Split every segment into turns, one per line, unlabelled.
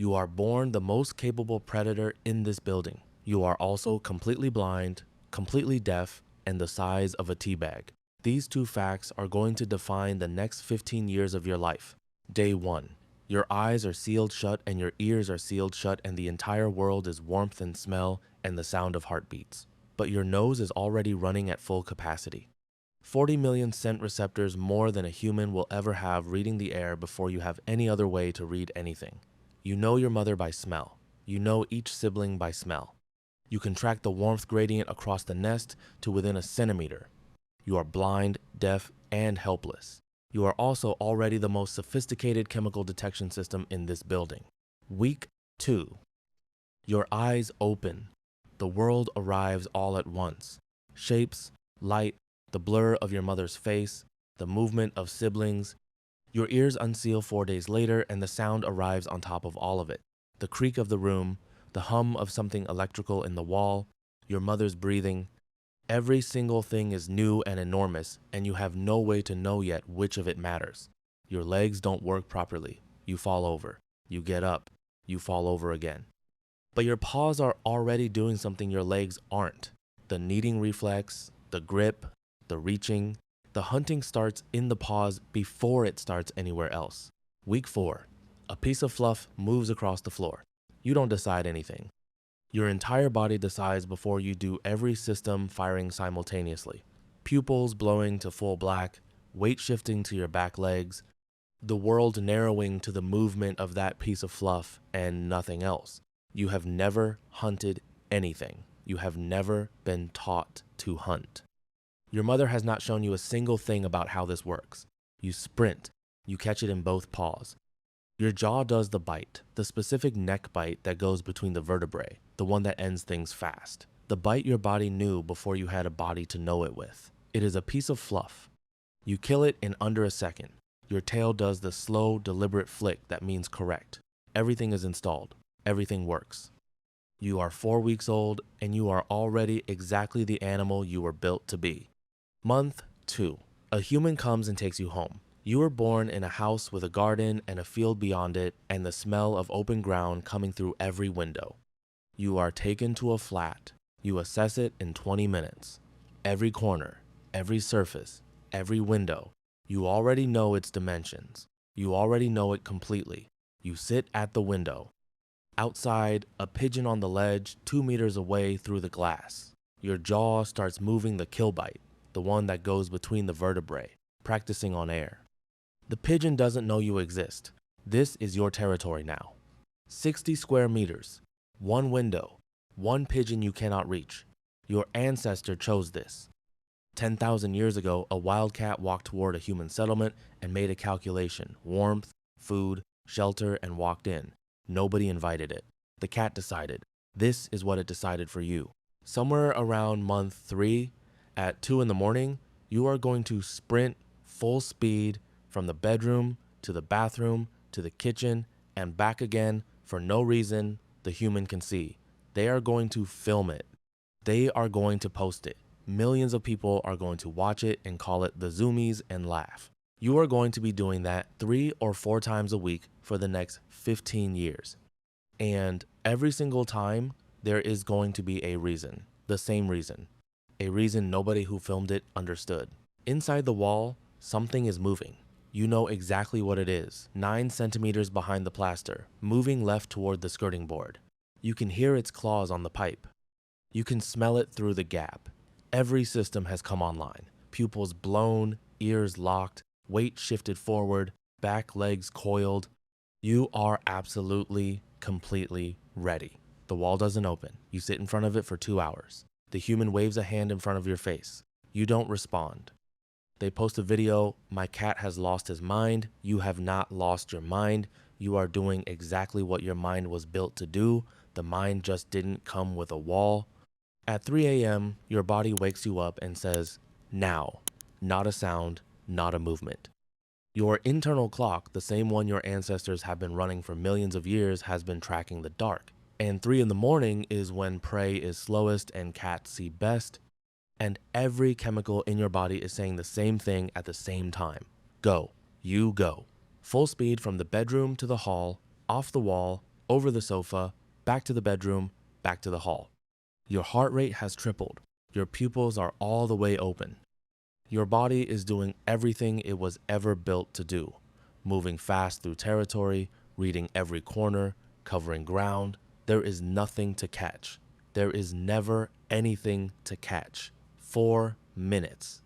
You are born the most capable predator in this building. You are also completely blind, completely deaf, and the size of a tea bag. These two facts are going to define the next 15 years of your life. Day 1. Your eyes are sealed shut and your ears are sealed shut, and the entire world is warmth and smell and the sound of heartbeats. But your nose is already running at full capacity. 40 million scent receptors, more than a human will ever have, reading the air before you have any other way to read anything. You know your mother by smell. You know each sibling by smell. You can track the warmth gradient across the nest to within a centimeter. You are blind, deaf, and helpless. You are also already the most sophisticated chemical detection system in this building. Week 2. Your eyes open. The world arrives all at once. Shapes, light, the blur of your mother's face, the movement of siblings. Your ears unseal 4 days later, and the sound arrives on top of all of it. The creak of the room, the hum of something electrical in the wall, your mother's breathing. Every single thing is new and enormous, and you have no way to know yet which of it matters. Your legs don't work properly. You fall over. You get up. You fall over again. But your paws are already doing something your legs aren't. The kneading reflex, the grip, the reaching. The hunting starts in the paws before it starts anywhere else. Week 4. A piece of fluff moves across the floor. You don't decide anything. Your entire body decides before you do, every system firing simultaneously. Pupils blowing to full black, weight shifting to your back legs, the world narrowing to the movement of that piece of fluff and nothing else. You have never hunted anything. You have never been taught to hunt. Your mother has not shown you a single thing about how this works. You sprint. You catch it in both paws. Your jaw does the bite, the specific neck bite that goes between the vertebrae, the one that ends things fast. The bite your body knew before you had a body to know it with. It is a piece of fluff. You kill it in under a second. Your tail does the slow, deliberate flick that means correct. Everything is installed. Everything works. You are 4 weeks old, and you are already exactly the animal you were built to be. Month 2. A human comes and takes you home. You were born in a house with a garden and a field beyond it, and the smell of open ground coming through every window. You are taken to a flat. You assess it in 20 minutes. Every corner, every surface, every window. You already know its dimensions. You already know it completely. You sit at the window. Outside, a pigeon on the ledge 2 meters away through the glass. Your jaw starts moving the kill bite, the one that goes between the vertebrae, practicing on air. The pigeon doesn't know you exist. This is your territory now. 60 square meters, one window, one pigeon you cannot reach. Your ancestor chose this. 10,000 years ago, a wildcat walked toward a human settlement and made a calculation: warmth, food, shelter, and walked in. Nobody invited it. The cat decided. This is what it decided for you. Somewhere around month 3, at 2 in the morning, you are going to sprint full speed from the bedroom to the bathroom to the kitchen and back again for no reason the human can see. They are going to film it. They are going to post it. Millions of people are going to watch it and call it the Zoomies and laugh. You are going to be doing that 3 or 4 times a week for the next 15 years. And every single time, there is going to be a reason. The same reason. A reason nobody who filmed it understood. Inside the wall, something is moving. You know exactly what it is. 9 centimeters behind the plaster, moving left toward the skirting board. You can hear its claws on the pipe. You can smell it through the gap. Every system has come online. Pupils blown, ears locked, weight shifted forward, back legs coiled. You are absolutely, completely ready. The wall doesn't open. You sit in front of it for 2 hours. The human waves a hand in front of your face. You don't respond. They post a video: my cat has lost his mind. You have not lost your mind. You are doing exactly what your mind was built to do. The mind just didn't come with a wall. At 3 a.m., your body wakes you up and says, now. Not a sound, not a movement. Your internal clock, the same one your ancestors have been running for millions of years, has been tracking the dark. And 3 in the morning is when prey is slowest and cats see best. And every chemical in your body is saying the same thing at the same time. Go. You go. Full speed from the bedroom to the hall, off the wall, over the sofa, back to the bedroom, back to the hall. Your heart rate has tripled. Your pupils are all the way open. Your body is doing everything it was ever built to do, moving fast through territory, reading every corner, covering ground. There is nothing to catch. There is never anything to catch. 4 minutes.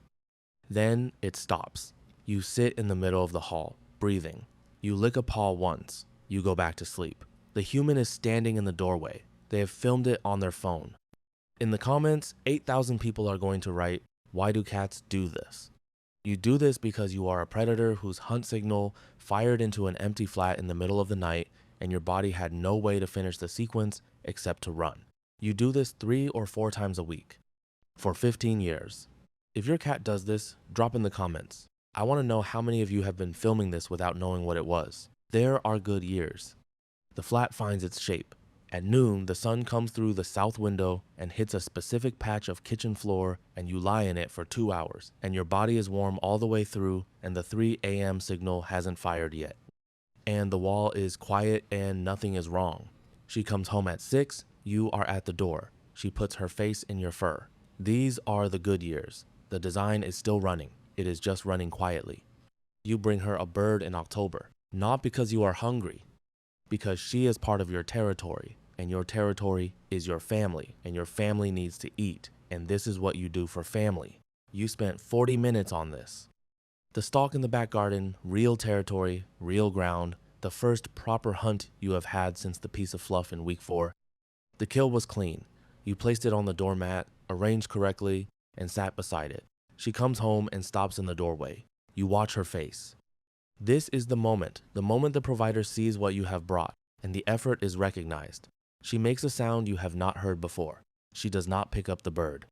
Then it stops. You sit in the middle of the hall, breathing. You lick a paw once. You go back to sleep. The human is standing in the doorway. They have filmed it on their phone. In the comments, 8,000 people are going to write, "Why do cats do this?" You do this because you are a predator whose hunt signal fired into an empty flat in the middle of the night and your body had no way to finish the sequence except to run. You do this 3 or 4 times a week for 15 years. If your cat does this, drop in the comments. I want to know how many of you have been filming this without knowing what it was. There are good years. The flat finds its shape. At noon, the sun comes through the south window and hits a specific patch of kitchen floor, and you lie in it for 2 hours, and your body is warm all the way through, and the 3 a.m. signal hasn't fired yet. And the wall is quiet and nothing is wrong. She comes home at 6, you are at the door. She puts her face in your fur. These are the good years. The design is still running. It is just running quietly. You bring her a bird in October, not because you are hungry, because she is part of your territory, and your territory is your family, and your family needs to eat, and this is what you do for family. You spent 40 minutes on this. The stalk in the back garden, real territory, real ground, the first proper hunt you have had since the piece of fluff in week 4. The kill was clean. You placed it on the doormat, arranged correctly, and sat beside it. She comes home and stops in the doorway. You watch her face. This is the moment the provider sees what you have brought, and the effort is recognized. She makes a sound you have not heard before. She does not pick up the bird.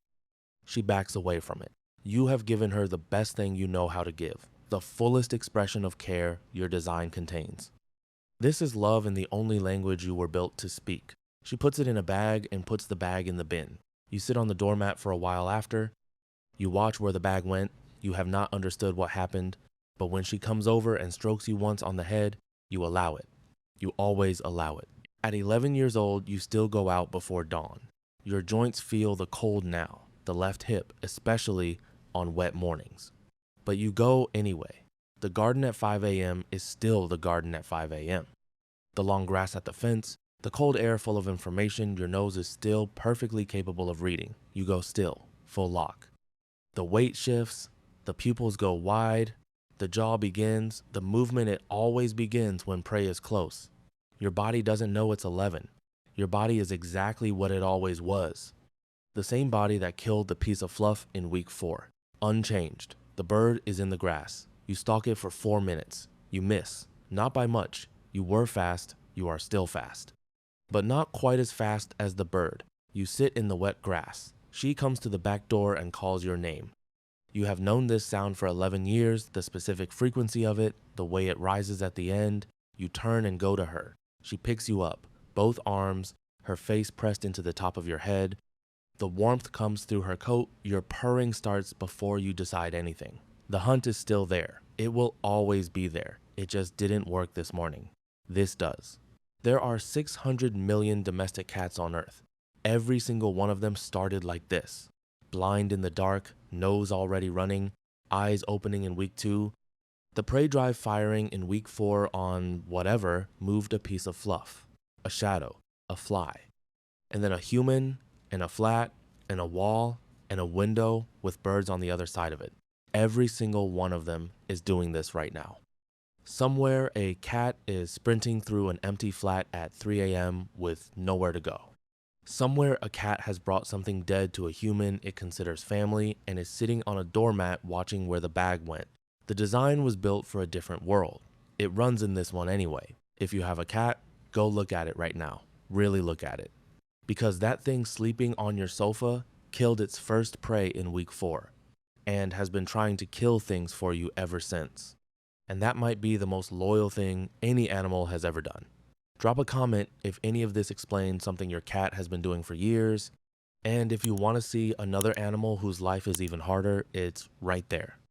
She backs away from it. You have given her the best thing you know how to give, the fullest expression of care your design contains. This is love in the only language you were built to speak. She puts it in a bag and puts the bag in the bin. You sit on the doormat for a while after. You watch where the bag went. You have not understood what happened, but when she comes over and strokes you once on the head, you allow it. You always allow it. At 11 years old, you still go out before dawn. Your joints feel the cold now, the left hip, especially on wet mornings. But you go anyway. The garden at 5 a.m. is still the garden at 5 a.m. The long grass at the fence, the cold air full of information your nose is still perfectly capable of reading. You go still, full lock. The weight shifts, the pupils go wide, the jaw begins, the movement it always begins when prey is close. Your body doesn't know it's 11. Your body is exactly what it always was. The same body that killed the piece of fluff in week 4. Unchanged. The bird is in the grass. You stalk it for 4 minutes. You miss. Not by much. You were fast. You are still fast. But not quite as fast as the bird. You sit in the wet grass. She comes to the back door and calls your name. You have known this sound for 11 years, the specific frequency of it, the way it rises at the end. You turn and go to her. She picks you up, both arms, her face pressed into the top of your head. The warmth comes through her coat. Your purring starts before you decide anything. The hunt is still there. It will always be there. It just didn't work this morning. This does. There are 600 million domestic cats on Earth. Every single one of them started like this. Blind in the dark, nose already running, eyes opening in week 2. The prey drive firing in week 4 on whatever moved a piece of fluff, a shadow, a fly, and then a human, and a flat, and a wall, and a window with birds on the other side of it. Every single one of them is doing this right now. Somewhere a cat is sprinting through an empty flat at 3 a.m. with nowhere to go. Somewhere a cat has brought something dead to a human it considers family and is sitting on a doormat watching where the bag went. The design was built for a different world. It runs in this one anyway. If you have a cat, go look at it right now. Really look at it. Because that thing sleeping on your sofa killed its first prey in week 4 and has been trying to kill things for you ever since. And that might be the most loyal thing any animal has ever done. Drop a comment if any of this explains something your cat has been doing for years. And if you want to see another animal whose life is even harder, it's right there.